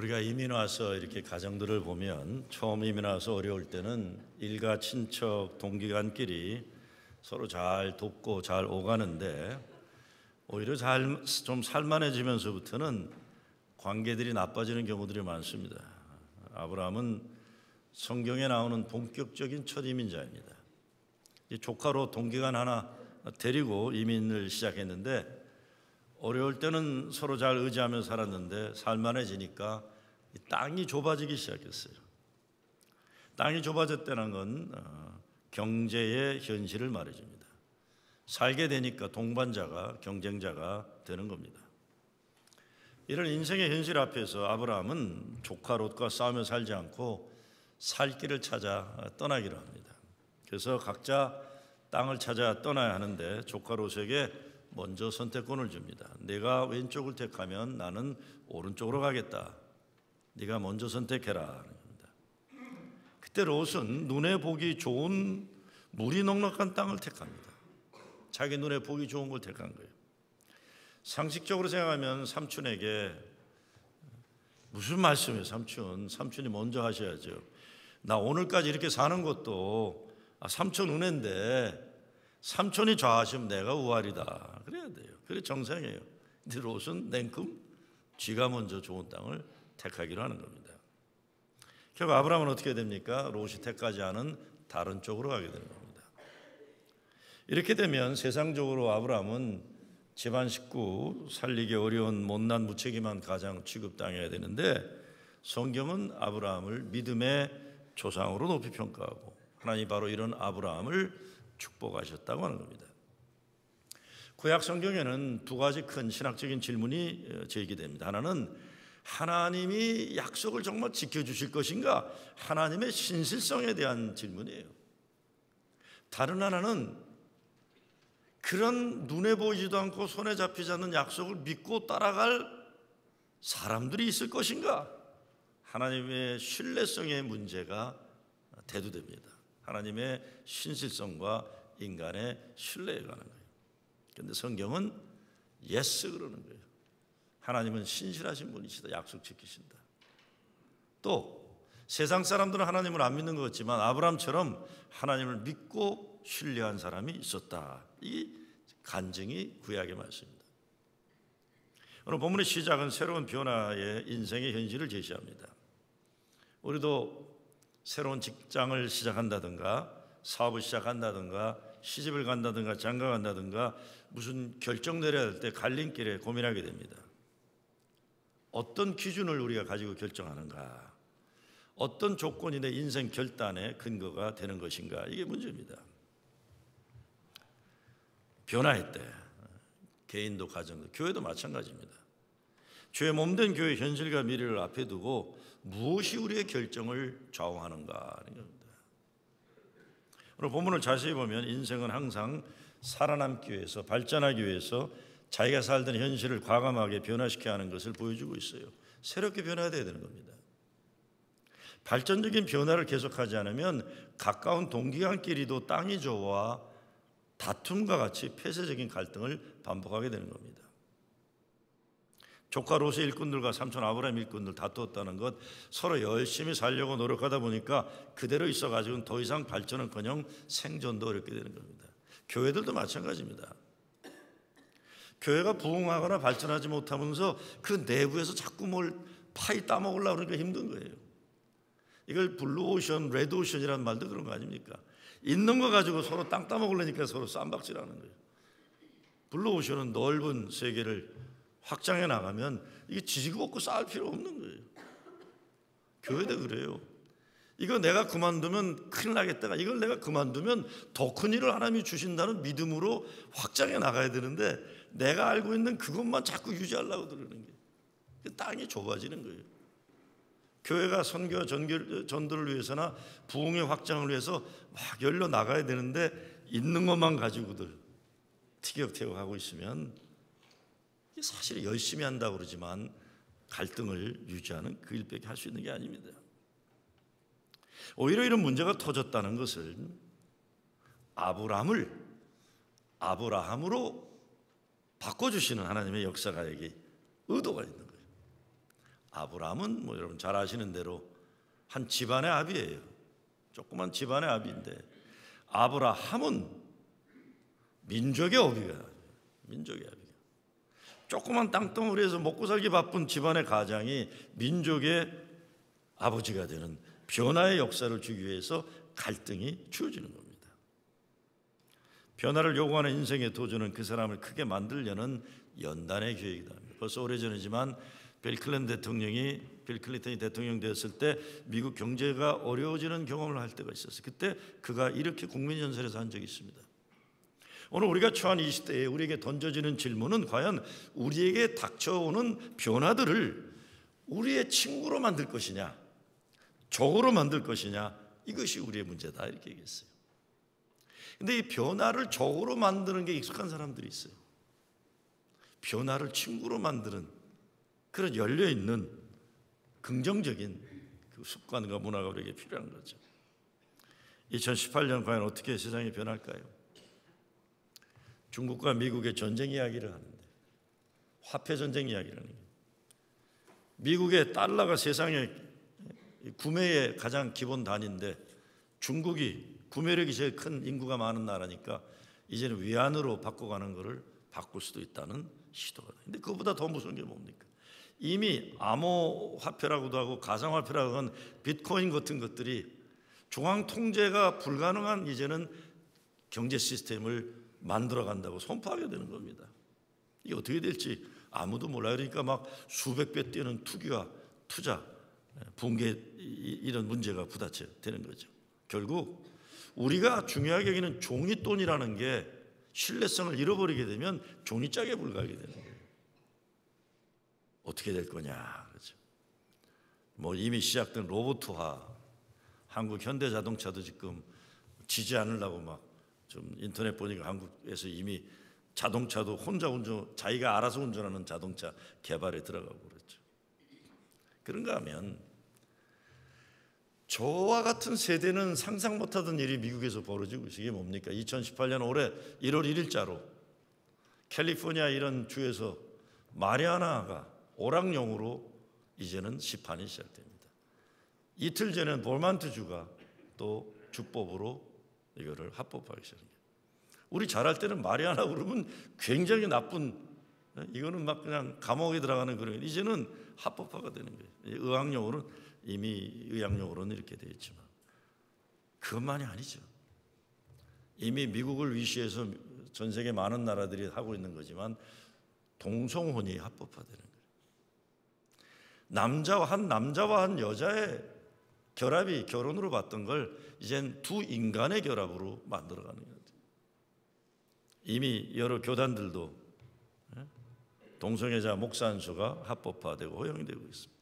우리가 이민 와서 이렇게 가정들을 보면 처음 이민 와서 어려울 때는 일가 친척 동기간끼리 서로 잘 돕고 잘 오가는데 오히려 좀 살만해지면서부터는 관계들이 나빠지는 경우들이 많습니다. 아브라함은 성경에 나오는 본격적인 첫 이민자입니다. 조카로 동기간 하나 데리고 이민을 시작했는데 어려울 때는 서로 잘 의지하며 살았는데 살만해지니까 땅이 좁아지기 시작했어요. 땅이 좁아졌다는 건 경제의 현실을 말해줍니다. 살게 되니까 동반자가 경쟁자가 되는 겁니다. 이런 인생의 현실 앞에서 아브라함은 조카 롯과 싸우며 살지 않고 살 길을 찾아 떠나기로 합니다. 그래서 각자 땅을 찾아 떠나야 하는데 조카 롯에게 먼저 선택권을 줍니다. 내가 왼쪽을 택하면 나는 오른쪽으로 가겠다. 네가 먼저 선택해라. 그때 롯은 눈에 보기 좋은 물이 넉넉한 땅을 택합니다. 자기 눈에 보기 좋은 걸 택한 거예요. 상식적으로 생각하면 삼촌에게 무슨 말씀이에요? 삼촌이 먼저 하셔야죠. 나 오늘까지 이렇게 사는 것도 삼촌 은혜인데 삼촌이 좌하시면 내가 우하리다. 그래야 돼요. 그게 정상이에요. 근데 롯은 냉큼 쥐가 먼저 좋은 땅을 택하기로 하는 겁니다. 결국 아브라함은 어떻게 됩니까? 롯이 택하지 않은 다른 쪽으로 가게 되는 겁니다. 이렇게 되면 세상적으로 아브라함은 집안 식구 살리기 어려운 못난 무책임한 가장 취급당해야 되는데 성경은 아브라함을 믿음의 조상으로 높이 평가하고 하나님 바로 이런 아브라함을 축복하셨다고 하는 겁니다. 구약 성경에는 두 가지 큰 신학적인 질문이 제기됩니다. 하나는 하나님이 약속을 정말 지켜주실 것인가? 하나님의 신실성에 대한 질문이에요. 다른 하나는 그런 눈에 보이지도 않고 손에 잡히지 않는 약속을 믿고 따라갈 사람들이 있을 것인가? 하나님의 신뢰성의 문제가 대두됩니다. 하나님의 신실성과 인간의 신뢰에 관한 거예요. 그런데 성경은 예스 그러는 거예요. 하나님은 신실하신 분이시다. 약속 지키신다. 또 세상 사람들은 하나님을 안 믿는 것 같지만 아브라함처럼 하나님을 믿고 신뢰한 사람이 있었다. 이 간증이 구약의 말씀입니다. 오늘 본문의 시작은 새로운 변화의 인생의 현실을 제시합니다. 우리도 새로운 직장을 시작한다든가 사업을 시작한다든가 시집을 간다든가 장가 간다든가 무슨 결정 내려야 할 때 갈림길에 고민하게 됩니다. 어떤 기준을 우리가 가지고 결정하는가? 어떤 조건이 내 인생 결단의 근거가 되는 것인가? 이게 문제입니다. 변화의 때 개인도 가정도 교회도 마찬가지입니다. 주의 몸된 교회의 현실과 미래를 앞에 두고 무엇이 우리의 결정을 좌우하는가 하는 겁니다. 오늘 본문을 자세히 보면 인생은 항상 살아남기 위해서 발전하기 위해서 자기가 살던 현실을 과감하게 변화시켜야 하는 것을 보여주고 있어요. 새롭게 변화돼야 되는 겁니다. 발전적인 변화를 계속하지 않으면 가까운 동기간끼리도 땅이 좁아 다툼과 같이 폐쇄적인 갈등을 반복하게 되는 겁니다. 조카 롯의 일꾼들과 삼촌 아브라함 일꾼들 다투었다는 것, 서로 열심히 살려고 노력하다 보니까 그대로 있어가지고는 더 이상 발전은커녕 생존도 어렵게 되는 겁니다. 교회들도 마찬가지입니다. 교회가 부흥하거나 발전하지 못하면서 그 내부에서 자꾸 뭘 파이 따먹으려고 그러니까 힘든 거예요. 이걸 블루오션, 레드오션이라는 말도 그런 거 아닙니까? 있는 거 가지고 서로 땅 따먹으려니까 서로 쌈박질하는 거예요. 블루오션은 넓은 세계를 확장해 나가면 이게 지지고 볶고 쌓을 필요 없는 거예요. 교회도 그래요. 이거 내가 그만두면 큰일 나겠다가 이걸 내가 그만두면 더 큰 일을 하나님이 주신다는 믿음으로 확장해 나가야 되는데 내가 알고 있는 그것만 자꾸 유지하려고 그러는 게 땅이 좁아지는 거예요. 교회가 선교와 전도를 위해서나 부흥의 확장을 위해서 막 열려 나가야 되는데 있는 것만 가지고들 티격태격하고 있으면 사실 열심히 한다고 그러지만 갈등을 유지하는 그 일밖에 할 수 있는 게 아닙니다. 오히려 이런 문제가 터졌다는 것을 아브라함으로 바꿔주시는 하나님의 역사가 여기 의도가 있는 거예요. 아브라함은 뭐 여러분 잘 아시는 대로 한 집안의 아비예요. 조그만 집안의 아비인데 아브라함은 민족의 어비가, 민족의 아비가. 조그만 땅덩어리에서 먹고 살기 바쁜 집안의 가장이 민족의 아버지가 되는 변화의 역사를 주기 위해서 갈등이 주어지는 겁니다. 변화를 요구하는 인생의 도전은 그 사람을 크게 만들려는 연단의 계획이다. 벌써 오래전이지만 빌 클린턴이 대통령 되었을 때 미국 경제가 어려워지는 경험을 할 때가 있었어요. 그때 그가 이렇게 국민연설에서 한 적이 있습니다. 오늘 우리가 처한 이 시대에 우리에게 던져지는 질문은 과연 우리에게 닥쳐오는 변화들을 우리의 친구로 만들 것이냐, 적으로 만들 것이냐, 이것이 우리의 문제다, 이렇게 얘기했어요. 근데 이 변화를 적으로 만드는 게 익숙한 사람들이 있어요. 변화를 친구로 만드는 그런 열려있는 긍정적인 그 습관과 문화가 우리에게 필요한 거죠. 2018년 과연 어떻게 세상이 변할까요? 중국과 미국의 전쟁 이야기를 하는데, 화폐 전쟁 이야기를 하는 거예요. 미국의 달러가 세상의 구매의 가장 기본 단위인데 중국이 구매력이 제일 큰 인구가 많은 나라니까 이제는 위안으로 바꿔가는 것을 바꿀 수도 있다는 시도가. 근데 그것보다 더 무서운 게 뭡니까? 이미 암호화폐라고도 하고 가상화폐라고 하는 비트코인 같은 것들이 중앙 통제가 불가능한 이제는 경제 시스템을 만들어 간다고 선포하게 되는 겁니다. 이게 어떻게 될지 아무도 몰라요. 그러니까 막 수백 배 뛰는 투자, 붕괴 이런 문제가 부딪혀 되는 거죠. 결국 우리가 중요하게 여기는 종이돈이라는 게 신뢰성을 잃어버리게 되면 종이짝에 불과하게 되는 거예요. 어떻게 될 거냐, 그렇죠? 뭐 이미 시작된 로봇화, 한국 현대자동차도 지금 지지 않으려고 막 좀 인터넷 보니까 한국에서 이미 자동차도 혼자 자기가 알아서 운전하는 자동차 개발에 들어가고 그랬죠. 그런가 하면 저와 같은 세대는 상상 못하던 일이 미국에서 벌어지고 있어요. 이게 뭡니까? 2018년 올해 1월 1일자로 캘리포니아 이런 주에서 마리아나가 오락용으로 이제는 시판이 시작됩니다. 이틀 전에는 볼만트 주가 또 주법으로 이거를 합법화하기 시작합니다. 우리 잘할 때는 마리아나 그러면 굉장히 나쁜, 이거는 막 그냥 감옥에 들어가는 그런, 이제는 합법화가 되는 거예요. 의학용으로는 이미 의학용으로는 이렇게 되어 있지만 그것만이 아니죠. 이미 미국을 위시해서 전 세계 많은 나라들이 하고 있는 거지만 동성혼이 합법화되는 거예요. 남자와 한 여자의 결합이 결혼으로 봤던 걸 이젠 두 인간의 결합으로 만들어가는 거예요. 이미 여러 교단들도 동성애자 목사 안수가 합법화되고 허용되고 있습니다.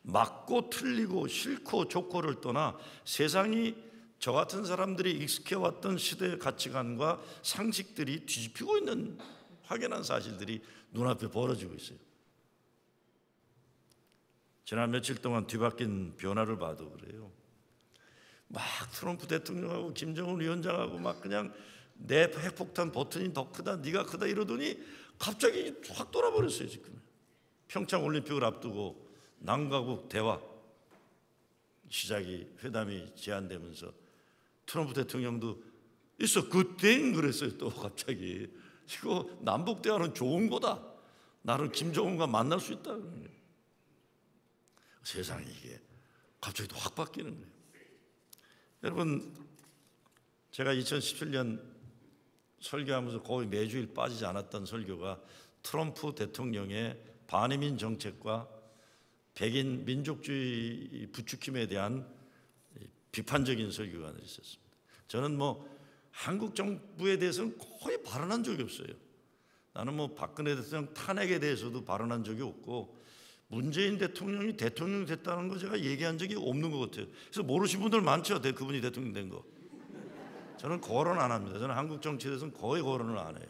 맞고 틀리고 싫고 좋고를 떠나 세상이 저 같은 사람들이 익숙해왔던 시대의 가치관과 상식들이 뒤집히고 있는 확연한 사실들이 눈앞에 벌어지고 있어요. 지난 며칠 동안 뒤바뀐 변화를 봐도 그래요. 막 트럼프 대통령하고 김정은 위원장하고 막 그냥 내 핵폭탄 버튼이 더 크다, 네가 크다 이러더니 갑자기 확 돌아버렸어요. 지금 평창 올림픽을 앞두고 남과국 대화 회담이 제안되면서 트럼프 대통령도 있어 굿띵 그랬어요. 또 갑자기 이거 남북 대화는 좋은 거다. 나는 김정은과 만날 수 있다. 세상이 이게 갑자기 또 확 바뀌는 거예요. 여러분, 제가 2017년 설교하면서 거의 매주일 빠지지 않았던 설교가 트럼프 대통령의 반이민 정책과 백인 민족주의 부추김에 대한 비판적인 설교가 있었습니다. 저는 뭐 한국 정부에 대해서는 거의 발언한 적이 없어요. 나는 뭐 박근혜 대통령 탄핵에 대해서도 발언한 적이 없고 문재인 대통령이 대통령이 됐다는 거 제가 얘기한 적이 없는 것 같아요. 그래서 모르시는 분들 많죠. 그분이 대통령 된 거. 저는 거론 안 합니다. 저는 한국 정치에 대해서는 거의 거론을 안 해요.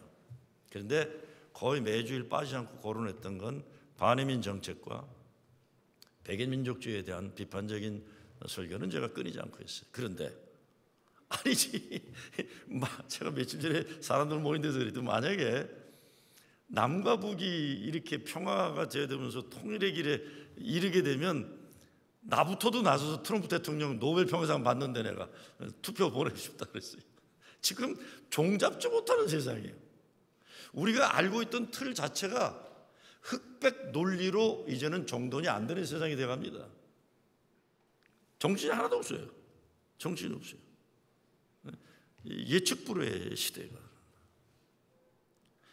그런데 거의 매주일 빠지지 않고 거론했던 건 반이민 정책과 백인 민족주의에 대한 비판적인 설교는 제가 끊이지 않고 했어요. 그런데 아니지, 제가 며칠 전에 사람들 모인 데서 그랬더니 만약에 남과 북이 이렇게 평화가 되면서 통일의 길에 이르게 되면 나부터도 나서서 트럼프 대통령 노벨 평화상 받는데 내가 투표 보내고 싶다 그랬어요. 지금 종잡지 못하는 세상이에요. 우리가 알고 있던 틀 자체가 흑백 논리로 이제는 정돈이 안 되는 세상이 돼갑니다. 정신이 하나도 없어요. 정신이 없어요. 예측 불허의 시대가.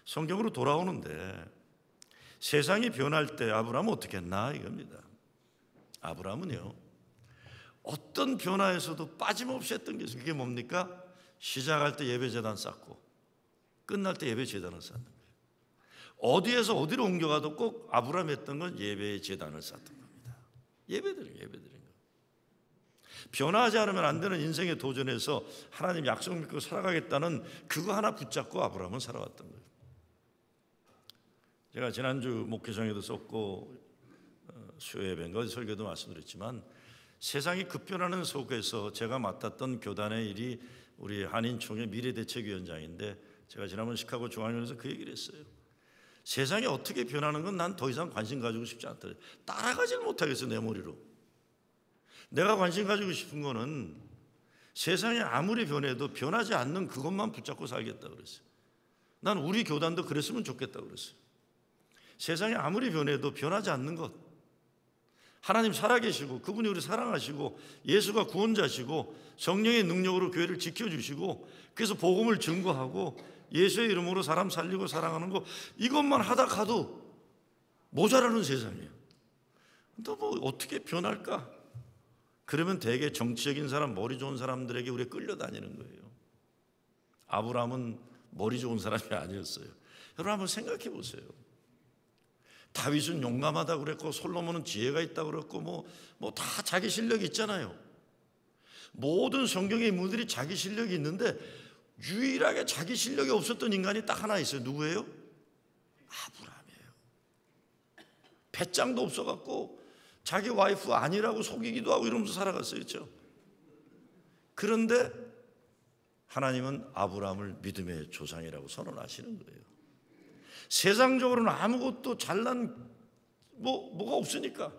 성경으로 돌아오는데 세상이 변할 때 아브라함은 어떻게 했나 이겁니다. 아브라함은요, 어떤 변화에서도 빠짐없이 했던 게 있어요. 그게 뭡니까? 시작할 때 예배제단 쌓고 끝날 때 예배제단을 쌓는 거예요. 어디에서 어디로 옮겨가도 꼭 아브라함이 했던 건 예배제단을 쌓던 겁니다. 예배드린 거. 변화하지 않으면 안 되는 인생의 도전에서 하나님 약속 믿고 살아가겠다는 그거 하나 붙잡고 아브라함은 살아왔던 거예요. 제가 지난주 목회장에도 썼고 수요예배인가 설교도 말씀드렸지만 세상이 급변하는 속에서 제가 맡았던 교단의 일이 우리 한인총회 미래대책위원장인데 제가 지난번 시카고 중앙위원회에서 그 얘기를 했어요. 세상이 어떻게 변하는 건 난 더 이상 관심 가지고 싶지 않다. 따라가질 못하겠어 내 머리로. 내가 관심 가지고 싶은 거는 세상이 아무리 변해도 변하지 않는 그것만 붙잡고 살겠다 그랬어요. 난 우리 교단도 그랬으면 좋겠다 그랬어요. 세상이 아무리 변해도 변하지 않는 것, 하나님 살아계시고 그분이 우리 사랑하시고 예수가 구원자시고 성령의 능력으로 교회를 지켜주시고 그래서 복음을 증거하고 예수의 이름으로 사람 살리고 사랑하는 거, 이것만 하다 가도 모자라는 세상이에요. 또 뭐 어떻게 변할까? 그러면 대개 정치적인 사람, 머리 좋은 사람들에게 우리가 끌려다니는 거예요. 아브라함은 머리 좋은 사람이 아니었어요. 여러분 한번 생각해 보세요. 다윗은 용감하다고 그랬고 솔로몬은 지혜가 있다고 그랬고 뭐 다 자기 실력이 있잖아요. 모든 성경의 인물들이 자기 실력이 있는데 유일하게 자기 실력이 없었던 인간이 딱 하나 있어요. 누구예요? 아브라함이에요. 배짱도 없어갖고 자기 와이프 아니라고 속이기도 하고 이러면서 살아갔어요. 그렇죠? 그런데 하나님은 아브라함을 믿음의 조상이라고 선언하시는 거예요. 세상적으로는 아무것도 잘난 뭐가 없으니까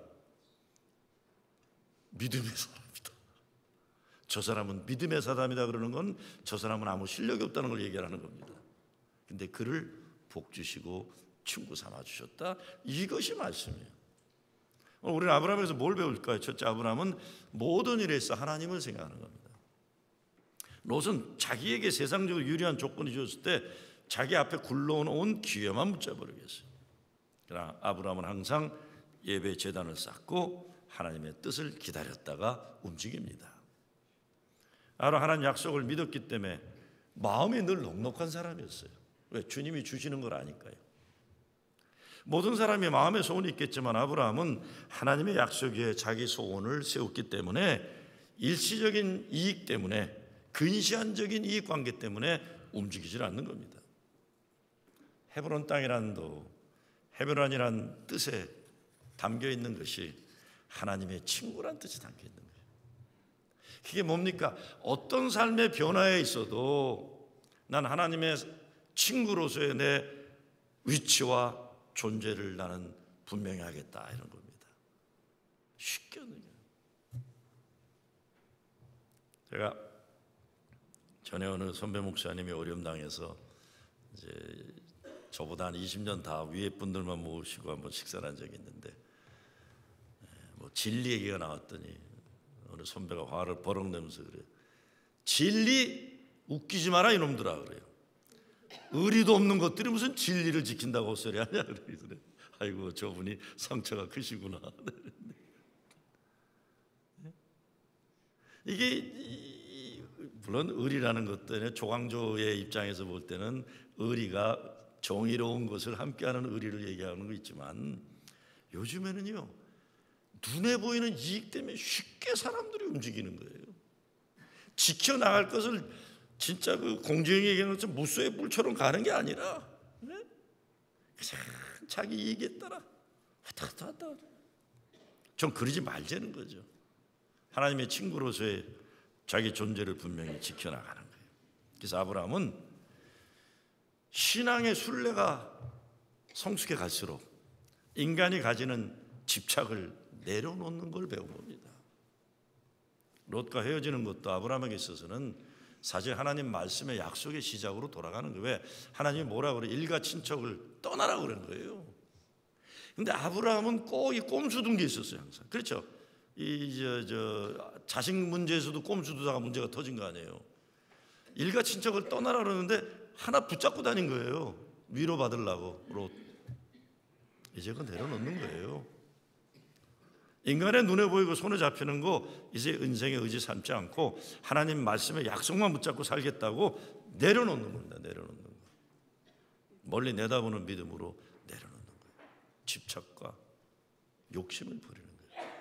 믿음의 사람이다. 저 사람은 믿음의 사람이다 그러는 건 저 사람은 아무 실력이 없다는 걸 얘기하는 겁니다. 근데 그를 복 주시고 친구 삼아 주셨다. 이것이 말씀이에요. 우리는 아브라함에서 뭘 배울까요? 첫째, 아브라함은 모든 일에 있어 하나님을 생각하는 겁니다. 롯은 자기에게 세상적으로 유리한 조건이 주었을 때 자기 앞에 굴러온 기회만 붙잡아버리겠어요. 그러나 아브라함은 항상 예배 제단을 쌓고 하나님의 뜻을 기다렸다가 움직입니다. 하나님 약속을 믿었기 때문에 마음이 늘 넉넉한 사람이었어요. 왜? 주님이 주시는 걸 아니까요. 모든 사람이 마음의 소원이 있겠지만 아브라함은 하나님의 약속 위에 자기 소원을 세웠기 때문에 일시적인 이익 때문에 근시안적인 이익 관계 때문에 움직이질 않는 겁니다. 헤브론 헤브론이란 뜻에 담겨 있는 것이 하나님의 친구란 뜻이 담겨 있는 거예요. 그게 뭡니까? 어떤 삶의 변화에 있어도 난 하나님의 친구로서의 내 위치와 존재를 나는 분명히 하겠다 이런 겁니다. 쉽게 하는 거예요. 제가 전에 어느 선배 목사님이 어려움 당해서 이제 저보다 한 20년 다 위에 분들만 모시고 한번 식사를 한 적이 있는데 뭐 진리 얘기가 나왔더니 어느 선배가 화를 버럭 내면서 그래요. 진리 웃기지 마라 이놈들아 그래요. 의리도 없는 것들이 무슨 진리를 지킨다고 헛소리 하냐 그래. 아이고 저분이 상처가 크시구나. 이게 물론 의리라는 것 때문에 조광조의 입장에서 볼 때는 의리가 정의로운 것을 함께하는 의리를 얘기하는 거 있지만 요즘에는요 눈에 보이는 이익 때문에 쉽게 사람들이 움직이는 거예요. 지켜나갈 것을 진짜 그 공주영이 얘기하는 것처럼 무쇠의 뿔처럼 가는 게 아니라 그냥 자기 이익에 따라 왔다 갔다 좀 그러지 말자는 거죠. 하나님의 친구로서의 자기 존재를 분명히 지켜나가는 거예요. 그래서 아브라함은 신앙의 순례가 성숙해 갈수록 인간이 가지는 집착을 내려놓는 걸 배운 겁니다. 롯과 헤어지는 것도 아브라함에게 있어서는 사실 하나님 말씀의 약속의 시작으로 돌아가는 거예요. 왜? 하나님이 뭐라고 그래? 일가 친척을 떠나라고 그러는 거예요. 근데 아브라함은 꼭 이 꼼수 둔 게 있었어요, 항상. 그렇죠? 자식 문제에서도 꼼수 두다가 문제가 터진 거 아니에요. 일가 친척을 떠나라 그러는데 하나 붙잡고 다닌 거예요. 위로 받으려고. 롯. 이제 그거 내려놓는 거예요. 인간의 눈에 보이고 손에 잡히는 거 이제 인생의 의지 삼지 않고 하나님 말씀의 약속만 붙잡고 살겠다고 내려놓는 겁니다. 내려놓는 거. 멀리 내다보는 믿음으로 내려놓는 거예요. 집착과 욕심을 버리는 거예요.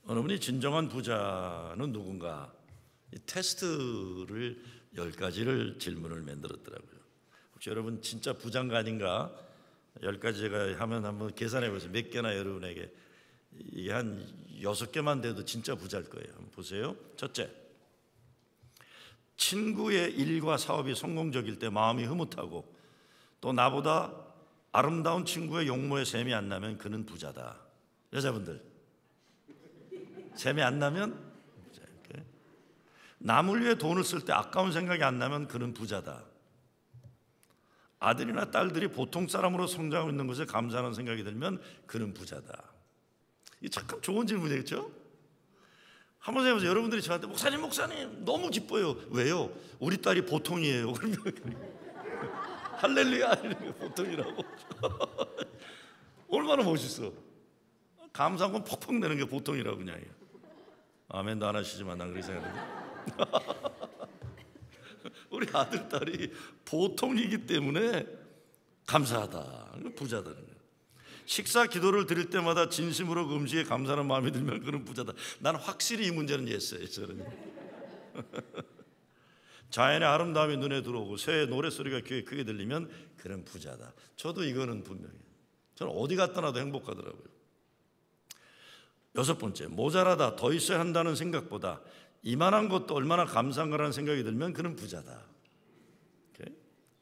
어느 분이 진정한 부자는 누군가 이 테스트를 10가지를 질문을 만들었더라고요. 혹시 여러분 진짜 부자인가 아닌가 10가지 제가 하면 한번 계산해 보세요. 몇 개나 여러분에게 이게 한 6개만 돼도 진짜 부자일 거예요. 한번 보세요. 첫째, 친구의 일과 사업이 성공적일 때 마음이 흐뭇하고 또 나보다 아름다운 친구의 용모에 셈이 안 나면 그는 부자다. 여자분들 셈이 안 나면 남을 위해 돈을 쓸 때 아까운 생각이 안 나면 그는 부자다. 아들이나 딸들이 보통 사람으로 성장하고 있는 것에 감사하는 생각이 들면 그는 부자다. 이게 참 좋은 질문이겠죠? 한번 해보세요. 여러분들이 저한테 목사님 너무 기뻐요. 왜요? 우리 딸이 보통이에요. 그러면 할렐루야 보통이라고. 얼마나 멋있어. 감사한 건 퍽퍽 내는 게 보통이라고 그냥. 아멘도 안 하시지만 난 그렇게 생각해요. 우리 아들 딸이 보통이기 때문에 감사하다. 부자다는 거예요. 식사 기도를 드릴 때마다 진심으로 그 음식에 감사하는 마음이 들면 그는 부자다. 나는 확실히 이 문제는 예스예요. 저는. 자연의 아름다움이 눈에 들어오고 새의 노랫소리가 귀에 크게 들리면 그는 부자다. 저도 이거는 분명해요. 저는 어디 갔다 나도 행복하더라고요. 6번째, 모자라다 더 있어야 한다는 생각보다 이만한 것도 얼마나 감사한가라는 생각이 들면 그는 부자다.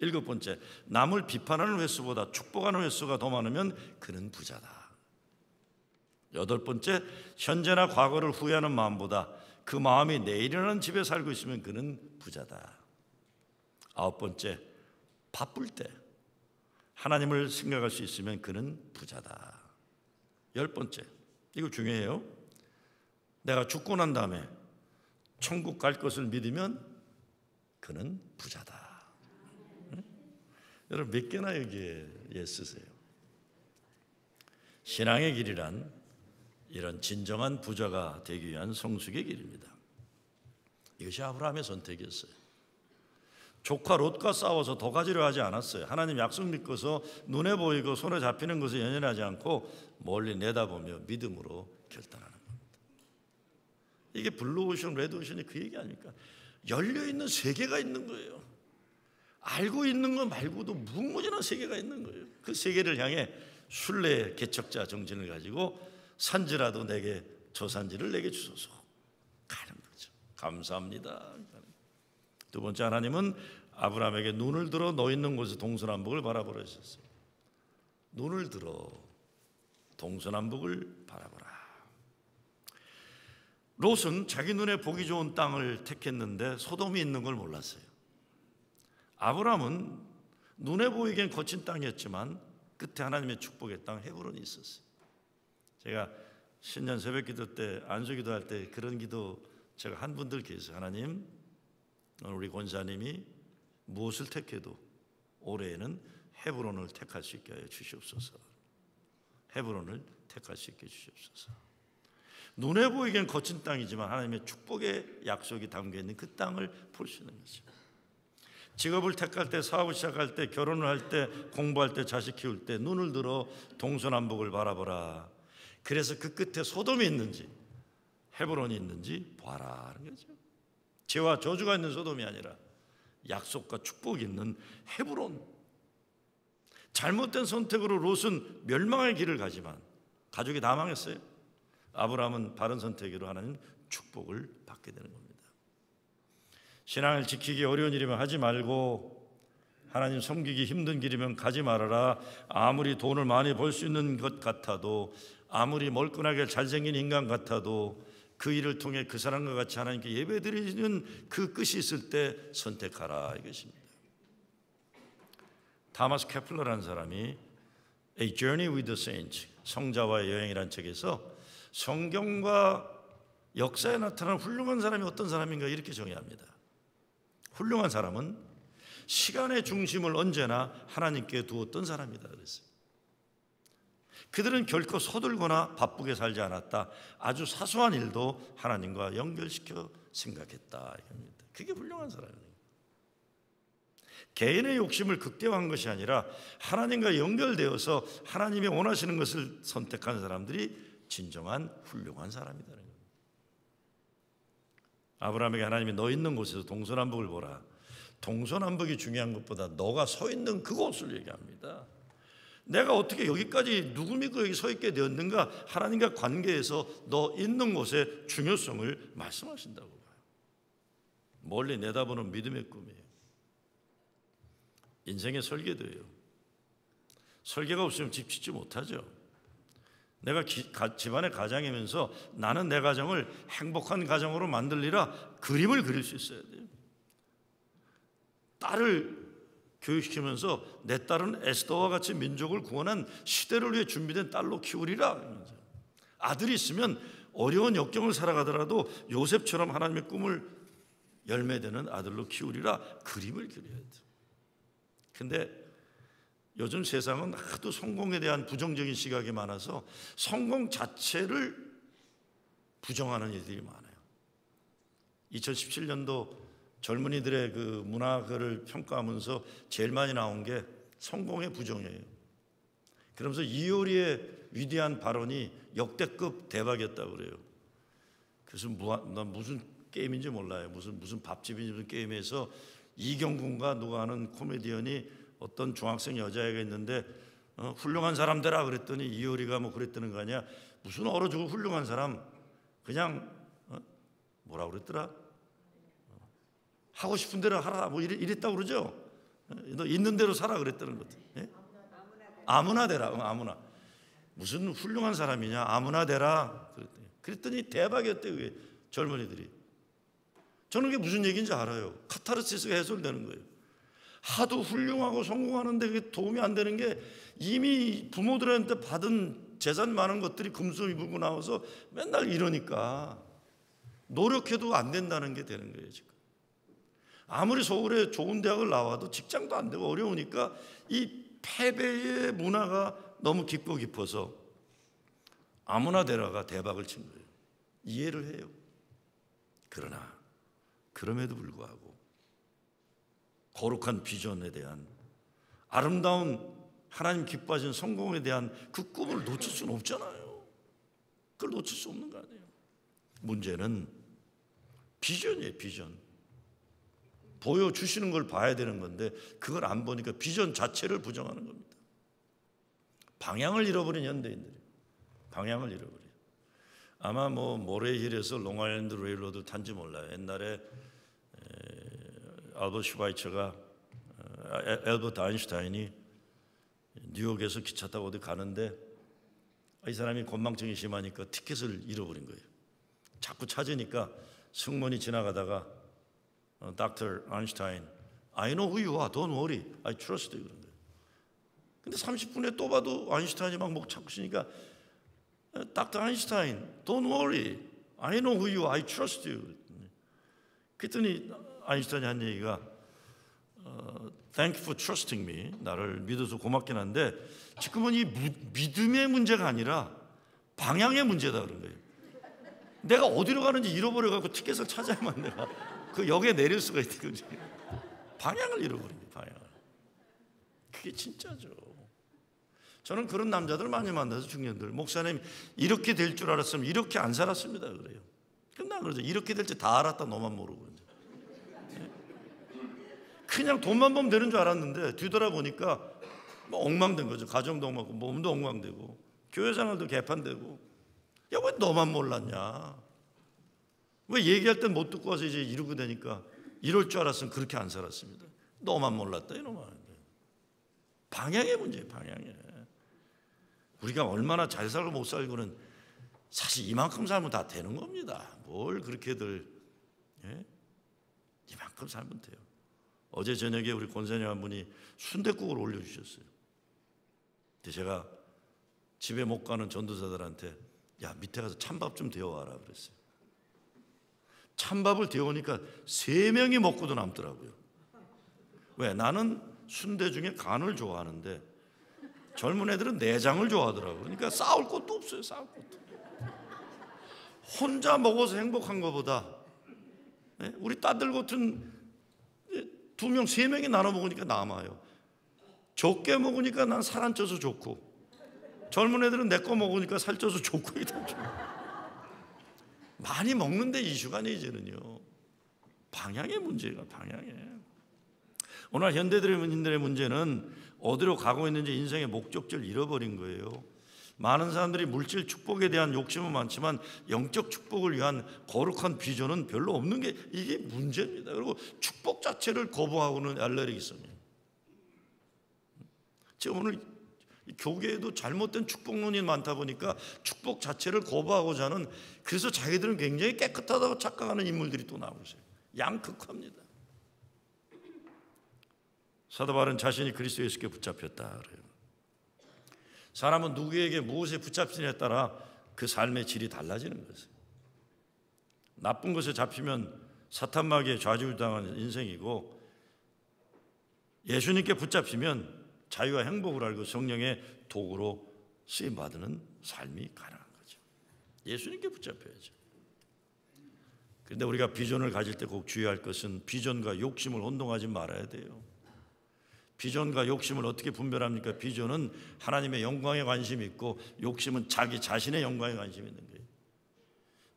7번째, 남을 비판하는 횟수보다 축복하는 횟수가 더 많으면 그는 부자다. 8번째, 현재나 과거를 후회하는 마음보다 그 마음이 내일이라는 집에 살고 있으면 그는 부자다. 9번째, 바쁠 때 하나님을 생각할 수 있으면 그는 부자다. 10번째, 이거 중요해요. 내가 죽고 난 다음에 천국 갈 것을 믿으면 그는 부자다. 여러분 몇 개나 여기에 쓰세요. 신앙의 길이란 이런 진정한 부자가 되기 위한 성숙의 길입니다. 이것이 아브라함의 선택이었어요. 조카 롯과 싸워서 더 가지려 하지 않았어요. 하나님 약속 믿고서 눈에 보이고 손에 잡히는 것을 연연하지 않고 멀리 내다보며 믿음으로 결단하는 겁니다. 이게 블루오션, 레드오션이 그 얘기 아닙니까? 열려있는 세계가 있는 거예요. 알고 있는 것 말고도 무궁무진한 세계가 있는 거예요. 그 세계를 향해 순례 개척자 정신을 가지고 산지라도 내게 저 산지를 내게 주소서 가는 거죠. 감사합니다. 두 번째, 하나님은 아브라함에게 눈을 들어 너 있는 곳에 동서남북을 바라보라 하셨어요. 눈을 들어 동서남북을 바라보라. 롯은 자기 눈에 보기 좋은 땅을 택했는데 소돔이 있는 걸 몰랐어요. 아브라함은 눈에 보이기엔 거친 땅이었지만 끝에 하나님의 축복의 땅 헤브론이 있었어요. 제가 신년 새벽 기도 때 안수 기도할 때 그런 기도 제가 한 분들 계세요. 하나님, 우리 권사님이 무엇을 택해도 올해에는 헤브론을 택할 수 있게 하여 주시옵소서. 헤브론을 택할 수 있게 해주시옵소서. 눈에 보이기엔 거친 땅이지만 하나님의 축복의 약속이 담겨있는 그 땅을 볼 수 있는 거죠. 직업을 택할 때, 사업을 시작할 때, 결혼을 할 때, 공부할 때, 자식 키울 때 눈을 들어 동서남북을 바라보라. 그래서 그 끝에 소돔이 있는지 헤브론이 있는지 봐라 하는 거죠. 죄와 저주가 있는 소돔이 아니라 약속과 축복이 있는 헤브론. 잘못된 선택으로 롯은 멸망의 길을 가지만 가족이 다 망했어요. 아브라함은 바른 선택으로 하나님 축복을 받게 되는 겁니다. 신앙을 지키기 어려운 일이면 하지 말고 하나님 섬기기 힘든 길이면 가지 말아라. 아무리 돈을 많이 벌 수 있는 것 같아도, 아무리 멀끈하게 잘생긴 인간 같아도 그 일을 통해 그 사람과 같이 하나님께 예배드리는 그 끝이 있을 때 선택하라 이것입니다. 타마스 케플러라는 사람이 A Journey with the Saints, 성자와의 여행이라는 책에서 성경과 역사에 나타난 훌륭한 사람이 어떤 사람인가 이렇게 정의합니다. 훌륭한 사람은 시간의 중심을 언제나 하나님께 두었던 사람이다 그랬어요. 그들은 결코 서둘거나 바쁘게 살지 않았다. 아주 사소한 일도 하나님과 연결시켜 생각했다. 그게 훌륭한 사람이에요. 개인의 욕심을 극대화한 것이 아니라 하나님과 연결되어서 하나님이 원하시는 것을 선택한 사람들이 진정한 훌륭한 사람이라는 겁니다. 아브라함에게 하나님이 너 있는 곳에서 동서남북을 보라. 동서남북이 중요한 것보다 너가 서 있는 그곳을 얘기합니다. 내가 어떻게 여기까지 누구 믿고 여기 서 있게 되었는가? 하나님과 관계에서 너 있는 곳의 중요성을 말씀하신다고 봐요. 멀리 내다보는 믿음의 꿈이에요. 인생의 설계도예요. 설계가 없으면 집 짓지 못하죠. 내가 집안의 가장이면서 나는 내 가정을 행복한 가정으로 만들리라 그림을 그릴 수 있어야 돼요. 딸을 교육시키면서 내 딸은 에스더와 같이 민족을 구원한 시대를 위해 준비된 딸로 키우리라. 아들이 있으면 어려운 역경을 살아가더라도 요셉처럼 하나님의 꿈을 열매되는 아들로 키우리라 그림을 그려야 돼요. 근데 요즘 세상은 하도 성공에 대한 부정적인 시각이 많아서 성공 자체를 부정하는 일들이 많아요. 2017년도 젊은이들의 그 문학을 평가하면서 제일 많이 나온 게 성공의 부정이에요. 그러면서 이효리의 위대한 발언이 역대급 대박이었다고 그래요. 그래서 난 무슨 게임인지 몰라요. 무슨 밥집인지 무슨 게임에서 이경군과 누가 하는 코미디언이 어떤 중학생 여자애가 있는데 훌륭한 사람 되라 그랬더니 이효리가 뭐 그랬다는 거 아니야. 무슨 얼어 죽을 훌륭한 사람, 그냥 뭐라 그랬더라? 하고 싶은 대로 하라 뭐 이랬다고 그러죠. 너 있는 대로 살아 그랬다는 거죠. 예? 아무나 되라. 아무나. 무슨 훌륭한 사람이냐. 아무나 되라 그랬더니 대박이었대요. 그게 젊은이들이. 저는 그게 무슨 얘기인지 알아요. 카타르시스가 해소되는 거예요. 하도 훌륭하고 성공하는데 그게 도움이 안 되는 게 이미 부모들한테 받은 재산 많은 것들이 금수이 물고 나와서 맨날 이러니까 노력해도 안 된다는 게 되는 거예요. 지금 아무리 서울에 좋은 대학을 나와도 직장도 안 되고 어려우니까 이 패배의 문화가 너무 깊고 깊어서 아무나 되라가 대박을 친 거예요. 이해를 해요. 그러나 그럼에도 불구하고 거룩한 비전에 대한 아름다운 하나님 기뻐하시는 성공에 대한 그 꿈을 놓칠 수는 없잖아요. 그걸 놓칠 수 없는 거 아니에요. 문제는 비전이에요. 비전. 보여주시는 걸 봐야 되는 건데 그걸 안 보니까 비전 자체를 부정하는 겁니다. 방향을 잃어버린 현대인들이 방향을 잃어버려요. 아마 뭐 모래힐에서 롱아일랜드 레일로드 탄지 몰라요. 옛날에 알버트 슈바이처가 엘버트 아인슈타인이 뉴욕에서 기차 타고 어디 가는데 이 사람이 건망증이 심하니까 티켓을 잃어버린 거예요. 자꾸 찾으니까 승무원이 지나가다가 Dr. 아인슈타인, I know who you are, don't worry, I trust you 그런 거예요. 근데 30분에 또 봐도 아인슈타인이 막 목 잡고 있으니까 Dr. 아인슈타인, don't worry, I know who you are, I trust you. 그랬더니 아인슈타인이 한 얘기가 Thank you for trusting me. 나를 믿어서 고맙긴 한데 지금은 이 믿음의 문제가 아니라 방향의 문제다 그런 거예요. 내가 어디로 가는지 잃어버려갖고 티켓을 찾아야만 내가 그 역에 내릴 수가 있거든요. 방향을 잃어버린 거예요. 방향을. 그게 진짜죠. 저는 그런 남자들 많이 만나서 중년들 목사님 이렇게 될 줄 알았으면 이렇게 안 살았습니다 그래요. 근데 그러죠. 이렇게 될지 다 알았다 너만 모르고 이제. 그냥 돈만 벌면 되는 줄 알았는데 뒤돌아보니까 뭐 엉망된 거죠. 가정도 엉망되고 몸도 엉망되고 교회 생활도 개판되고. 야, 왜 너만 몰랐냐? 왜 얘기할 땐 못 듣고 와서 이제 이러고 되니까 이럴 줄 알았으면 그렇게 안 살았습니다. 너만 몰랐다 이놈아. 방향의 문제예요. 방향에. 우리가 얼마나 잘 살고 못 살고는 사실 이만큼 살면 다 되는 겁니다. 뭘 그렇게들 이만큼 살면 돼요. 어제 저녁에 우리 권사님 한 분이 순댓국을 올려주셨어요. 근데 제가 집에 못 가는 전도사들한테 야, 밑에 가서 찬밥 좀 데워와라 그랬어요. 찬밥을 데워오니까 3명이 먹고도 남더라고요. 왜? 나는 순대 중에 간을 좋아하는데 젊은 애들은 내장을 좋아하더라고요. 그러니까 싸울 것도 없어요. 싸울 것도. 혼자 먹어서 행복한 것보다 우리 딸들 같은 2명, 3명이 나눠 먹으니까 남아요. 적게 먹으니까 난 살 안 쪄서 좋고, 젊은 애들은 내 거 먹으니까 살쪄서 좋고. 많이 먹는데 이슈가 아니에요. 이제는요. 방향의 문제가 방향에. 오늘 현대인들의 문제는 어디로 가고 있는지 인생의 목적지를 잃어버린 거예요. 많은 사람들이 물질 축복에 대한 욕심은 많지만 영적 축복을 위한 거룩한 비전은 별로 없는 게 이게 문제입니다. 그리고 축복 자체를 거부하고는 알레르기성이에요. 지금 오늘 교계에도 잘못된 축복론이 많다 보니까 축복 자체를 거부하고자 하는, 그래서 자기들은 굉장히 깨끗하다고 착각하는 인물들이 또 나오고 있어요. 양극화입니다. 사도 바울은 자신이 그리스도 예수께 붙잡혔다 그래요. 사람은 누구에게 무엇에 붙잡히느냐에 따라 그 삶의 질이 달라지는 거예요. 나쁜 것에 잡히면 사탄마귀에 좌지우지당하는 인생이고, 예수님께 붙잡히면 자유와 행복을 알고 성령의 도구로 쓰임받는 삶이 가능한 거죠. 예수님께 붙잡혀야죠. 그런데 우리가 비전을 가질 때 꼭 주의할 것은 비전과 욕심을 혼동하지 말아야 돼요. 비전과 욕심을 어떻게 분별합니까? 비전은 하나님의 영광에 관심이 있고 욕심은 자기 자신의 영광에 관심이 있는 거예요.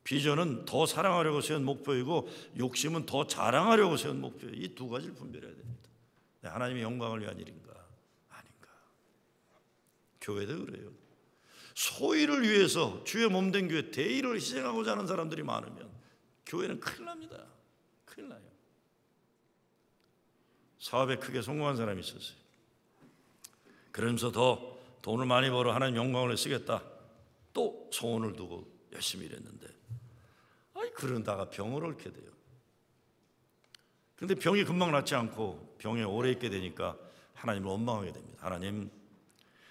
비전은 더 사랑하려고 세운 목표이고 욕심은 더 자랑하려고 세운 목표예요. 이 두 가지를 분별해야 됩니다. 하나님의 영광을 위한 일인가 아닌가. 교회도 그래요. 소위를 위해서 주의 몸된 교회 대의를 희생하고자 하는 사람들이 많으면 교회는 큰일 납니다. 큰일 나요. 사업에 크게 성공한 사람이 있었어요. 그러면서 더 돈을 많이 벌어 하나님 영광을 쓰겠다. 또 소원을 두고 열심히 일했는데 그러다가 병을 앓게 돼요. 그런데 병이 금방 낫지 않고 병에 오래 있게 되니까 하나님을 원망하게 됩니다.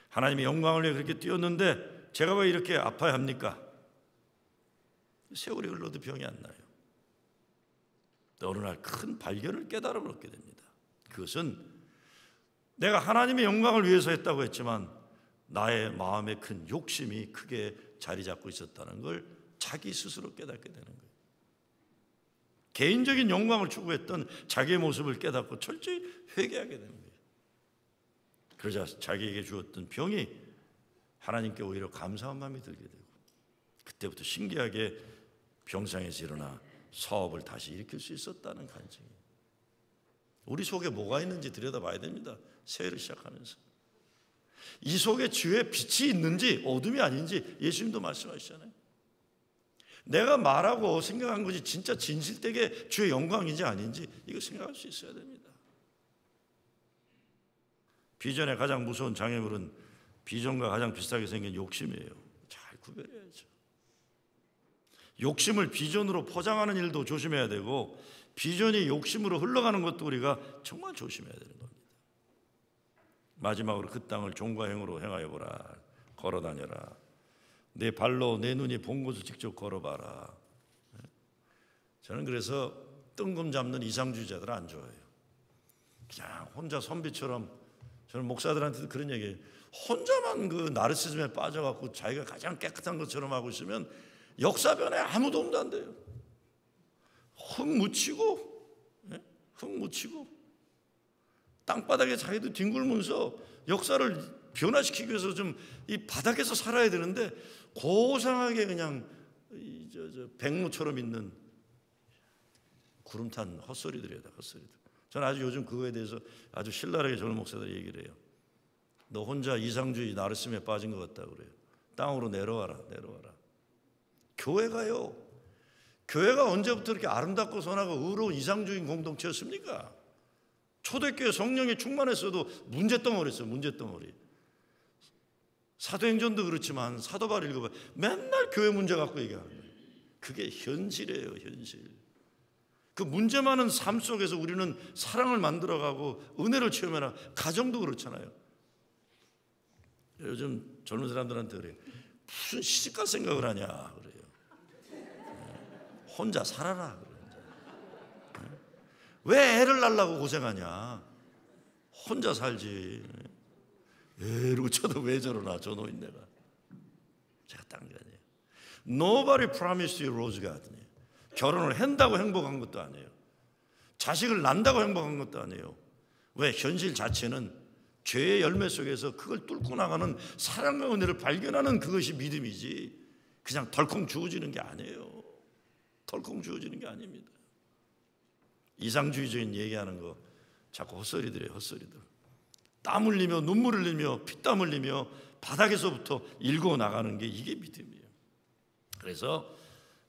하나님의 영광을 위해 그렇게 뛰었는데 제가 왜 이렇게 아파야 합니까? 세월이 흘러도 병이 안 나요. 어느 날 큰 발견을, 깨달음을 얻게 됩니다. 그것은 내가 하나님의 영광을 위해서 했다고 했지만 나의 마음에 큰 욕심이 크게 자리 잡고 있었다는 걸 자기 스스로 깨닫게 되는 거예요. 개인적인 영광을 추구했던 자기의 모습을 깨닫고 철저히 회개하게 되는 거예요. 그러자 자기에게 주었던 병이 하나님께 오히려 감사한 마음이 들게 되고, 그때부터 신기하게 병상에서 일어나 사업을 다시 일으킬 수 있었다는 간증이에요. 우리 속에 뭐가 있는지 들여다봐야 됩니다. 새해를 시작하면서 이 속에 주의 빛이 있는지 어둠이 아닌지 예수님도 말씀하시잖아요. 내가 말하고 생각한 것이 진짜 진실되게 주의 영광인지 아닌지 이거 생각할 수 있어야 됩니다. 비전의 가장 무서운 장애물은 비전과 가장 비슷하게 생긴 욕심이에요. 잘 구별해야죠. 욕심을 비전으로 포장하는 일도 조심해야 되고 비전이 욕심으로 흘러가는 것도 우리가 정말 조심해야 되는 겁니다. 마지막으로 그 땅을 종과 행으로 행하여 보라. 걸어다녀라. 내 발로 내 눈이 본 곳을 직접 걸어봐라. 저는 그래서 뜬금 잡는 이상주의자들 안 좋아해요. 그냥 혼자 선비처럼, 저는 목사들한테도 그런 얘기해요. 혼자만 그 나르시즘에 빠져갖고 자기가 가장 깨끗한 것처럼 하고 있으면 역사변에 아무 도움도 안 돼요. 흙 묻히고 땅바닥에 자기도 뒹굴면서 역사를 변화시키기 위해서 좀 이 바닥에서 살아야 되는데 고상하게 그냥 백로처럼 있는 구름탄 헛소리들이에요. 헛소리들. 저는 아주 요즘 그거에 대해서 아주 신랄하게 젊은 목사들이 얘기를 해요. 너 혼자 이상주의 나르시즘에 빠진 것 같다고 그래요. 땅으로 내려와라. 교회가요. 교회가 언제부터 이렇게 아름답고 선하고 의로운 이상주의 공동체였습니까? 초대교회 성령이 충만했어도 문제덩어리였어요. 문제덩어리. 사도행전도 그렇지만 사도 바울 읽어봐. 맨날 교회 문제 갖고 얘기하는 거예요. 그게 현실이에요. 현실. 그 문제 많은 삶 속에서 우리는 사랑을 만들어가고 은혜를 체험해라. 가정도 그렇잖아요. 요즘 젊은 사람들한테 그래요. 무슨 시집갈 생각을 하냐 그래요. 혼자 살아라 그래요. 왜 애를 낳으려고 고생하냐. 혼자 살지. 애로 쳐도 왜 저러나 저 노인네가. 제가 딴 게 아니에요. Nobody promised you rose garden. 결혼을 한다고 행복한 것도 아니에요. 자식을 낳는다고 행복한 것도 아니에요. 왜? 현실 자체는 죄의 열매 속에서 그걸 뚫고 나가는 사랑과 은혜를 발견하는 그것이 믿음이지, 그냥 덜컹 주어지는 게 아니에요. 덜컹 주어지는 게 아닙니다. 이상주의적인 얘기하는 거 자꾸 헛소리들이에요. 헛소리들. 땀 흘리며 눈물 흘리며 피땀 흘리며 바닥에서부터 일궈 나가는 게 이게 믿음이에요. 그래서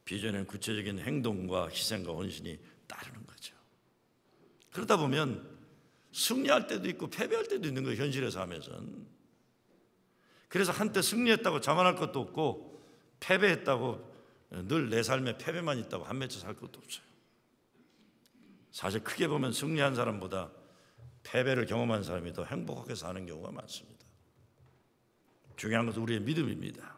비전에는 구체적인 행동과 희생과 헌신이 따르는 거죠. 그러다 보면 승리할 때도 있고 패배할 때도 있는 거예요. 현실에서 하면서는. 그래서 한때 승리했다고 자만할 것도 없고 패배했다고 늘 내 삶에 패배만 있다고 한 맺혀 살 것도 없어요. 사실 크게 보면 승리한 사람보다 패배를 경험한 사람이 더 행복하게 사는 경우가 많습니다. 중요한 것은 우리의 믿음입니다.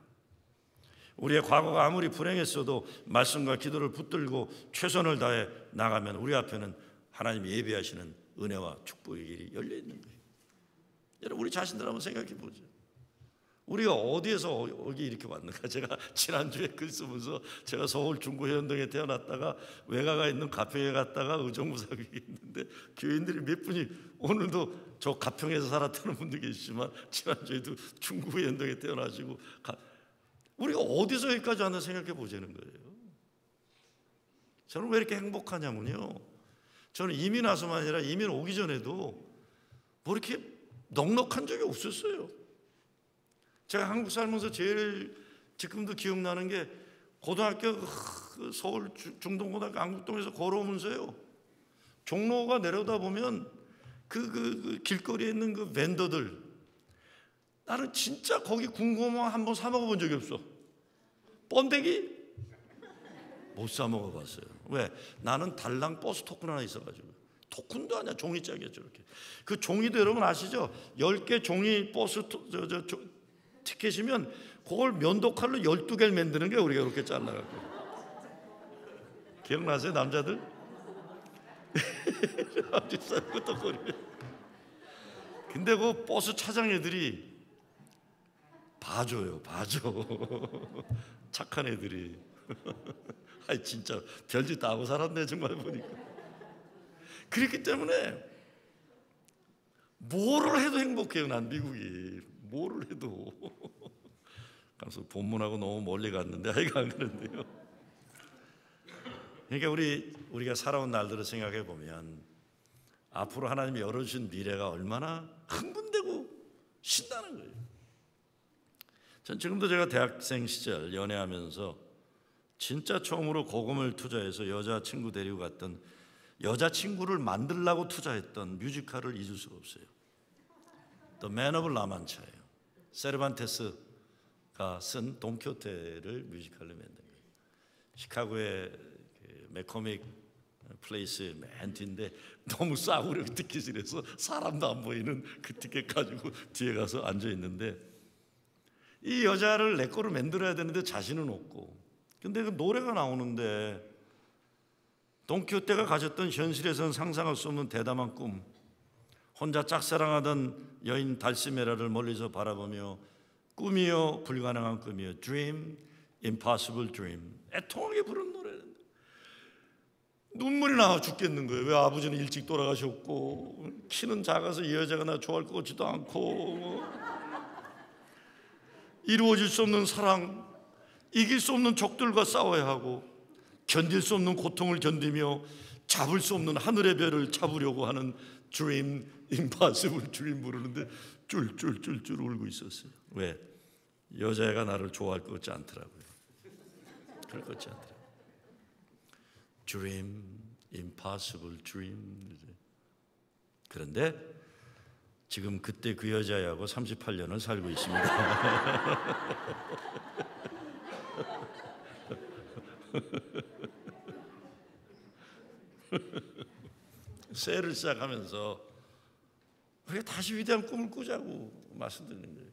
우리의 과거가 아무리 불행했어도 말씀과 기도를 붙들고 최선을 다해 나가면 우리 앞에는 하나님이 예비하시는 은혜와 축복의 길이 열려 있는 거예요. 여러분, 우리 자신들 한번 생각해 보죠. 우리가 어디에서 여기 이렇게 왔는가? 제가 지난주에 글 쓰면서 제가 서울 중구 해운동에 태어났다가 외가가 있는 가평에 갔다가 의정부사에 있는데 교인들이 몇 분이 오늘도 저 가평에서 살았다는 분도 계시지만 지난주에도 중구 해운동에 태어나시고 우리가 어디서 여기까지 왔나 생각해 보자는 거예요. 저는 왜 이렇게 행복하냐면요, 저는 이민 와서만 아니라 이민 오기 전에도 뭐 이렇게 넉넉한 적이 없었어요. 제가 한국 살면서 제일 지금도 기억나는 게 고등학교 서울 중동고등학교 안국동에서 걸어오면서요, 종로가 내려다 보면 그 길거리에 있는 그 vendor들, 나는 진짜 거기 군고만 한번 사 먹어본 적이 없어. 번데기 못 사 먹어봤어요. 왜? 나는 달랑 버스 토큰 하나 있어가지고. 토큰도 아니야, 종이짝이야 저렇게. 그 종이도 여러분 아시죠? 10개 종이 버스 티켓이면 그걸 면도칼로 12개를 만드는 게 우리가 그렇게 잘라갖고. 기억나세요 남자들? 근데 그 버스 차장 애들이 봐줘요. 착한 애들이. 아이 진짜 별짓 다 하고 살았네 정말 보니까. 그렇기 때문에 뭐를 해도 행복해요. 난 미국이 뭐를 해도. 그래서 본문하고 너무 멀리 갔는데 하여간 그런데요. 그러니까 우리가 살아온 날들을 생각해 보면 앞으로 하나님이 열어주신 미래가 얼마나 흥분되고 신나는 거예요. 전 지금도 제가 대학생 시절 연애하면서 진짜 처음으로 고금을 투자해서 여자친구 데리고 갔던, 여자친구를 만들려고 투자했던 뮤지컬을 잊을 수가 없어요. The Man of La Mancha예요. 세르반테스가 쓴 돈키호테를 뮤지컬로 만든 거예요. 시카고의 맥코믹 플레이스의 맨 뒤인데 너무 싸구려 티켓이라서 사람도 안 보이는 그 티켓 가지고 뒤에 가서 앉아 있는데, 이 여자를 내 거로 만들어야 되는데 자신은 없고, 근데 그 노래가 나오는데 돈키호테가 가졌던 현실에서는 상상할 수 없는 대담한 꿈, 혼자 짝사랑하던 여인 달시메라를 멀리서 바라보며 꿈이요 불가능한 꿈이요, Dream, Impossible Dream, 애통하게 부른 노래인데 눈물이 나와 죽겠는 거예요. 왜? 아버지는 일찍 돌아가셨고 키는 작아서 이 여자가 나 좋아할 것 같지도 않고, 이루어질 수 없는 사랑, 이길 수 없는 적들과 싸워야 하고 견딜 수 없는 고통을 견디며 잡을 수 없는 하늘의 별을 잡으려고 하는 Dream, Impossible Dream 부르는데 쫄쫄쫄쫄 울고 있었어요. 왜? 여자애가 나를 좋아할 것 같지 않더라고요. 그럴 것 같지 않더라고요. Dream, Impossible Dream. 그런데 지금 그때 그 여자애하고 38년을 살고 있습니다. 새해를 시작하면서 우리가 다시 위대한 꿈을 꾸자고 말씀드리는 거예요.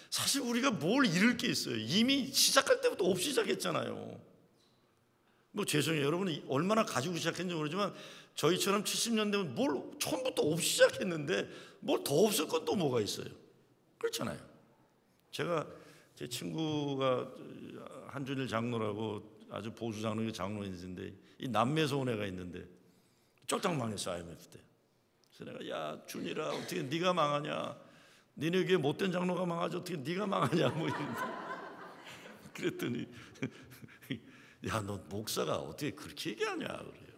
사실 우리가 뭘 잃을 게 있어요. 이미 시작할 때부터 없이 시작했잖아요. 뭐 죄송해요. 여러분이 얼마나 가지고 시작했는지 모르지만 저희처럼 70년대면 뭘 처음부터 없이 시작했는데 뭘 더 없을 건 또 뭐가 있어요. 그렇잖아요. 제가 제 친구가 한준일 장로라고 아주 보수 장로의 장로인데 이 남미에서 온 애가 있는데 쫄딱 망했어 IMF 때. 그래서 내가 야 준일아 어떻게 네가 망하냐? 니네 교회 못된 장로가 망하지 어떻게 네가 망하냐? 뭐 이런. 그랬더니 야 너 목사가 어떻게 그렇게 얘기하냐 그래요.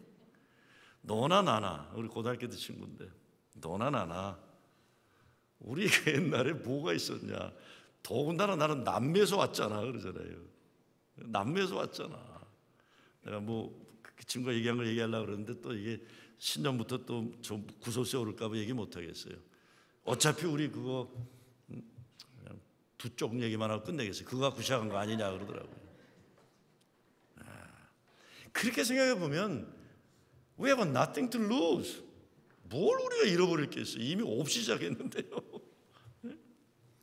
너나 나나 우리 고등학교 때 친구인데 너나 나나 우리가 옛날에 뭐가 있었냐? 더군다나 나는 남미에서 왔잖아 그러잖아요. 남미에서 왔잖아. 내가 뭐 그 친구가 얘기한 걸 얘기하려고 그러는데 또 이게 신년부터 또 좀 구설수에 오를까 봐 얘기 못 하겠어요. 어차피 우리 그거 그냥 두 쪽 얘기만 하고 끝내겠어요. 그거 갖고 시작한 거 아니냐 그러더라고요. 그렇게 생각해 보면 we have nothing to lose. 뭘 우리가 잃어버릴 게 있어요. 이미 없이 시작했는데요.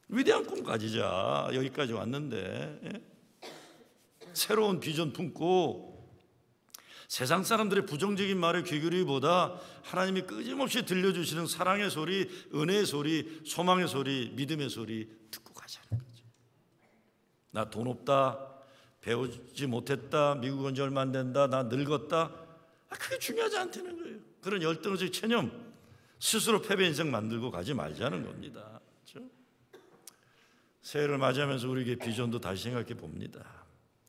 위대한 꿈 가지자. 여기까지 왔는데 새로운 비전 품고 세상 사람들의 부정적인 말에 귀 기울이기보다 하나님이 끊임없이 들려주시는 사랑의 소리, 은혜의 소리, 소망의 소리, 믿음의 소리 듣고 가자는 거죠. 나 돈 없다, 배우지 못했다, 미국 온 지 얼마 안 된다, 나 늙었다. 그게 중요하지 않다는 거예요. 그런 열등의식 체념, 스스로 패배 인생 만들고 가지 말자는 겁니다. 그렇죠? 새해를 맞이하면서 우리에게 비전도 다시 생각해 봅니다.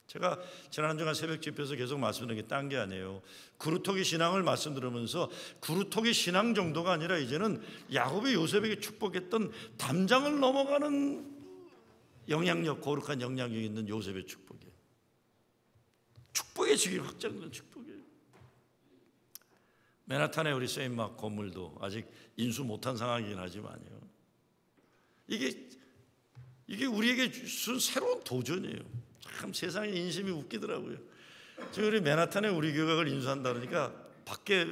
제가 지난 한 주간 새벽 집회에서 계속 말씀드린 게 딴 게 아니에요. 그루터기 신앙을 말씀드리면서 그루터기 신앙 정도가 아니라 이제는 야곱이 요셉에게 축복했던 담장을 넘어가는 영향력, 거룩한 영향력이 있는 요셉의 축복이에요. 축복의 직이 확장된 축복이에요. 맨하탄의 우리 세인막 건물도 아직 인수 못한 상황이긴 하지만요. 이게 우리에게 준 새로운 도전이에요. 참 세상의 인심이 웃기더라고요. 지금 우리 맨하탄에 우리 교회를 인수한다 그러니까 밖에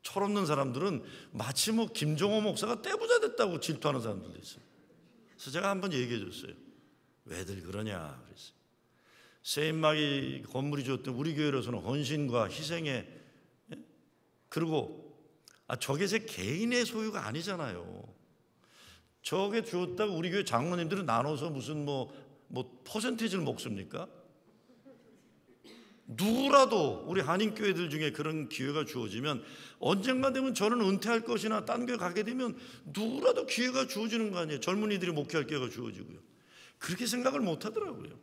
철없는 사람들은 마치 뭐 김종호 목사가 떼부자 됐다고 질투하는 사람들도 있어요. 그래서 제가 한번 얘기해 줬어요. 왜들 그러냐 그랬어요. 세인막이 건물이 줬던 우리 교회로서는 헌신과 희생에 그리고 저게 제 개인의 소유가 아니잖아요. 저게 주었다고 우리 교회 장로님들은 나눠서 무슨 뭐 퍼센티지를 먹습니까? 누구라도 우리 한인교회들 중에 그런 기회가 주어지면 언젠가 되면 저는 은퇴할 것이나 딴 교회 가게 되면 누구라도 기회가 주어지는 거 아니에요. 젊은이들이 목회할 기회가 주어지고요. 그렇게 생각을 못 하더라고요.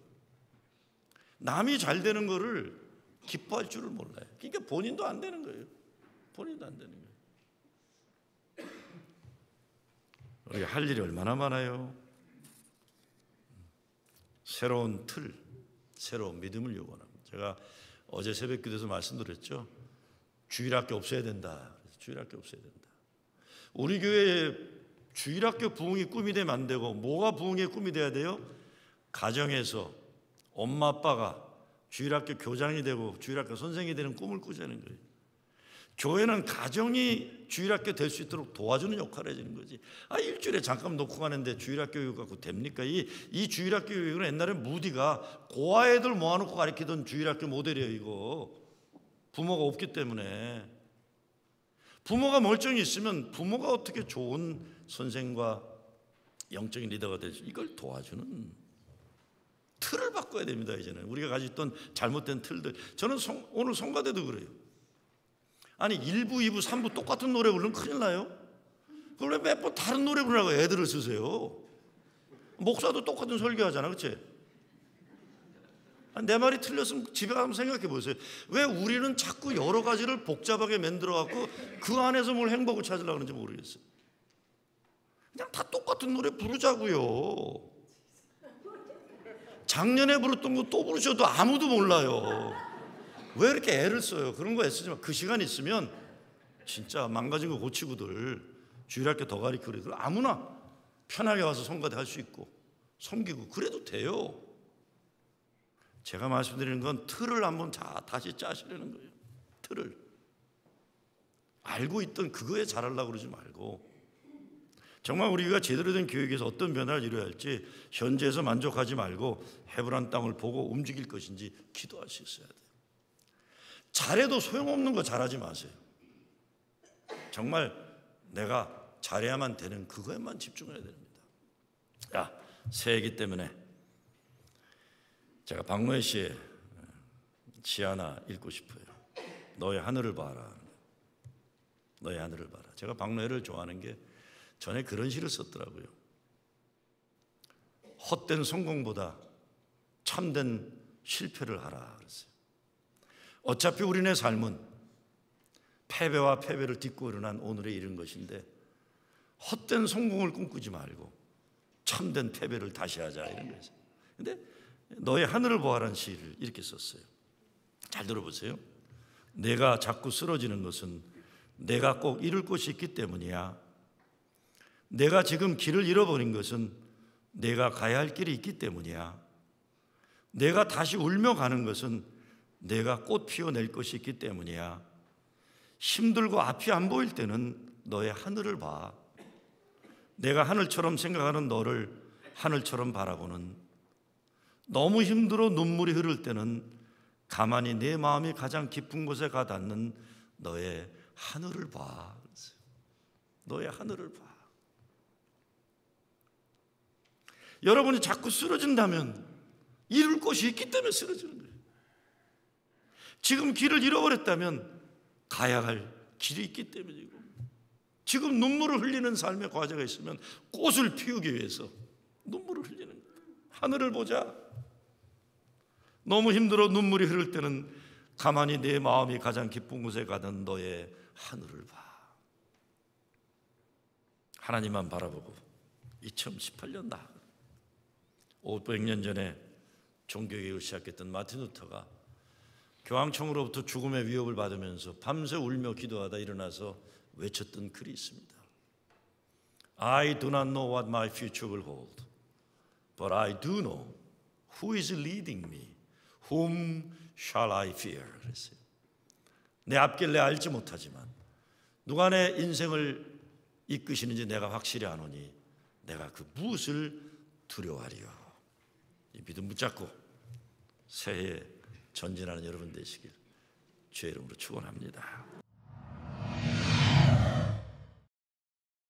남이 잘 되는 거를 기뻐할 줄을 몰라요. 그러니까 본인도 안 되는 거예요. 본인도 안 되는 거예요. 우리가 할 일이 얼마나 많아요. 새로운 틀, 새로운 믿음을 요구합니다. 제가 어제 새벽 기도에서 말씀드렸죠. 주일학교 없어야 된다. 주일학교 없어야 된다. 우리 교회에 주일학교 부흥이 꿈이 되면 안 되고 뭐가 부흥의 꿈이 돼야 돼요? 가정에서 엄마 아빠가 주일학교 교장이 되고 주일학교 선생이 되는 꿈을 꾸자는 거예요. 교회는 가정이 주일학교 될 수 있도록 도와주는 역할을 해주는 거지. 일주일에 잠깐 놓고 가는데 주일학교 교육 갖고 됩니까? 이 주일학교 교육은 옛날에 무디가 고아애들 모아놓고 가르치던 주일학교 모델이에요. 이거 부모가 없기 때문에 부모가 멀쩡히 있으면 부모가 어떻게 좋은 선생과 영적인 리더가 될지 이걸 도와주는 틀을 바꿔야 됩니다. 이제는 우리가 가지고 있던 잘못된 틀들. 저는 오늘 성가대도 그래요. 아니 1부, 2부, 3부 똑같은 노래 부르면 큰일 나요. 그걸 왜 몇 번 다른 노래 부르라고 애들을 쓰세요? 목사도 똑같은 설교하잖아. 그렇지? 내 말이 틀렸으면 집에 가면 생각해 보세요. 왜 우리는 자꾸 여러 가지를 복잡하게 만들어갖고 그 안에서 뭘 행복을 찾으려고 하는지 모르겠어요. 그냥 다 똑같은 노래 부르자고요. 작년에 부르던 거 또 부르셔도 아무도 몰라요. 왜 이렇게 애를 써요? 그런 거 애쓰지 마. 그 시간 있으면 진짜 망가진 거 고치고들 주일학교 더 가르치고 그래. 아무나 편하게 와서 성가대 할 수 있고 섬기고 그래도 돼요. 제가 말씀드리는 건 틀을 한번 다시 짜시려는 거예요. 틀을 알고 있던 그거에 잘하려고 그러지 말고, 정말 우리가 제대로 된 교육에서 어떤 변화를 이루어야 할지 현재에서 만족하지 말고 헤브란 땅을 보고 움직일 것인지 기도할 수 있어야 돼요. 잘해도 소용없는 거 잘하지 마세요. 정말 내가 잘해야만 되는 그거에만 집중해야 됩니다. 새해이기 때문에 제가 박노해 씨의 시 하나 읽고 싶어요. 너의 하늘을 봐라. 너의 하늘을 봐라. 제가 박노해를 좋아하는 게 전에 그런 시를 썼더라고요. 헛된 성공보다 참된 실패를 하라 그랬어요. 어차피 우리네 삶은 패배와 패배를 딛고 일어난 오늘에 이른 것인데 헛된 성공을 꿈꾸지 말고 참된 패배를 다시 하자 이런 거예요. 근데 너의 하늘을 보아라는 시를 이렇게 썼어요. 잘 들어보세요. 내가 자꾸 쓰러지는 것은 내가 꼭 이룰 곳이 있기 때문이야. 내가 지금 길을 잃어버린 것은 내가 가야 할 길이 있기 때문이야. 내가 다시 울며 가는 것은 내가 꽃 피워낼 것이 있기 때문이야. 힘들고 앞이 안 보일 때는 너의 하늘을 봐. 내가 하늘처럼 생각하는 너를 하늘처럼 바라보는, 너무 힘들어 눈물이 흐를 때는 가만히 내 마음이 가장 깊은 곳에 가 닿는 너의 하늘을 봐. 너의 하늘을 봐. 여러분이 자꾸 쓰러진다면 이룰 곳이 있기 때문에 쓰러지는 거예요. 지금 길을 잃어버렸다면 가야 할 길이 있기 때문이고, 지금 눈물을 흘리는 삶의 과제가 있으면 꽃을 피우기 위해서 눈물을 흘리는 거예요. 하늘을 보자. 너무 힘들어 눈물이 흐를 때는 가만히 내 마음이 가장 깊은 곳에 가던 너의 하늘을 봐. 하나님만 바라보고 2018년 나 500년 전에 종교개혁을 시작했던 마틴 루터가 교황청으로부터 죽음의 위협을 받으면서 밤새 울며 기도하다 일어나서 외쳤던 글이 있습니다. I do not know what my future will hold, but I do know who is leading me. Whom shall I fear? 그랬어요. 내 앞길 내 알지 못하지만 누가 내 인생을 이끄시는지 내가 확실히 아노니 내가 그 무엇을 두려워하리요. 이 믿음 붙잡고 새해에 전진하는 여러분 되시길 주의 이름으로 축원합니다.